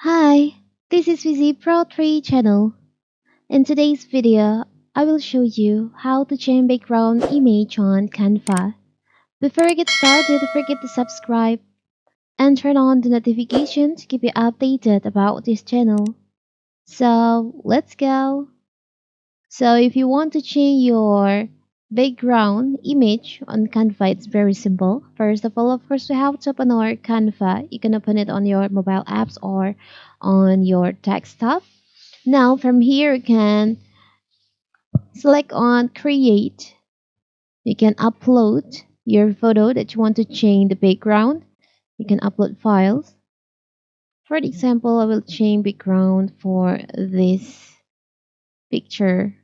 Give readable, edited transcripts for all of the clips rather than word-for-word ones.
Hi, this is VZ Pro 3 channel. In today's video, I will show you how to change background image on Canva. Before I get started, don't forget to subscribe and turn on the notification to keep you updated about this channel. So, let's go. So, if you want to change your background image on Canva, it's very simple. First of all, of course, we have to open our Canva. You can open it on your mobile apps or on your desktop. Now from here you can select on create. You can upload your photo that you want to change the background. You can upload files. For example, I will change background for this picture.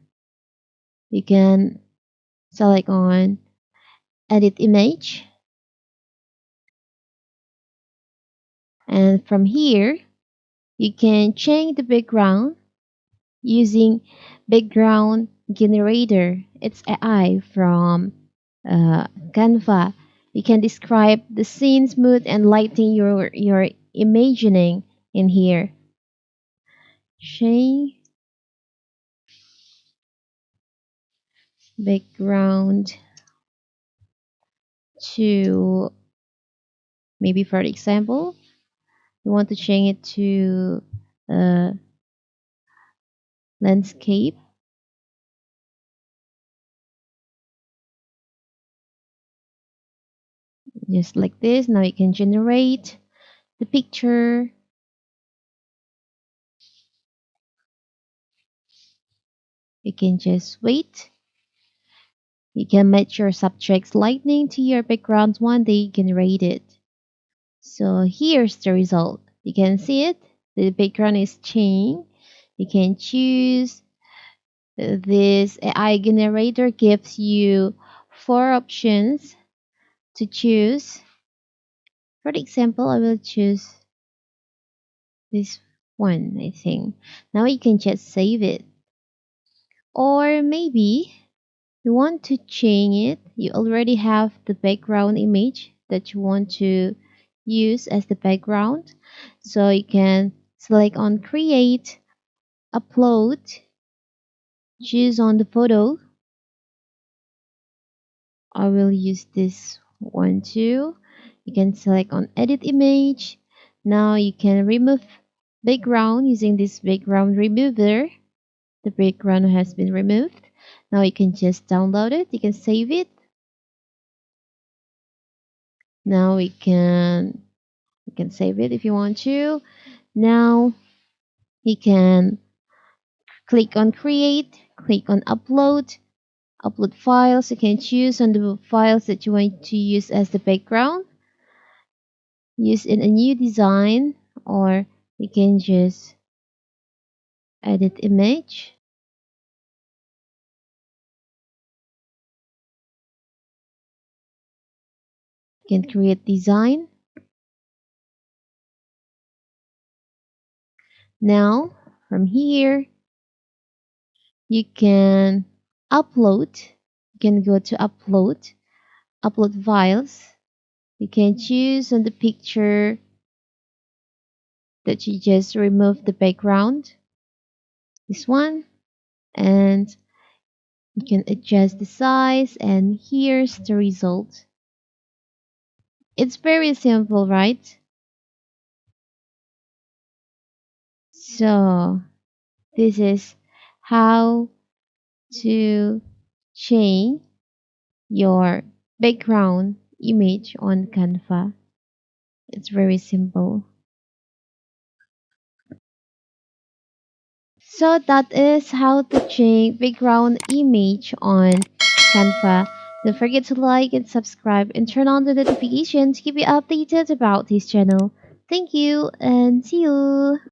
You can select on edit image, and from here you can change the background using background generator. It's AI from Canva. You can describe the scene's mood and lighting you're imagining in here. Change background to, maybe for example, you want to change it to uh, landscape. Just like this. Now you can generate the picture. You can just wait. You can match your subject's lighting to your background one day generated. So here's the result. You can see it. The background is changing. You can choose. This AI generator gives you four options to choose. For example, I will choose this one, I think. Now you can just save it. Or maybe you want to change it. You already have the background image that you want to use as the background. So you can select on create, upload, choose on the photo. I will use this one too. You can select on edit image. Now you can remove background using this background remover. The background has been removed. Now you can just download it. You can save it. Now you can save it if you want to. Now you can click on create, click on upload, upload files. You can choose on the files that you want to use as the background, use in a new design, or you can just edit image. You can create design. Now from here you can upload. You can go to upload, upload files. You can choose on the picture that you just remove the background, this one, and you can adjust the size, and here's the result. It's very simple, right? So this is how to change your background image on Canva. It's very simple. So that is how to change background image on Canva. Don't forget to like and subscribe and turn on the notification to keep you updated about this channel. Thank you and see you.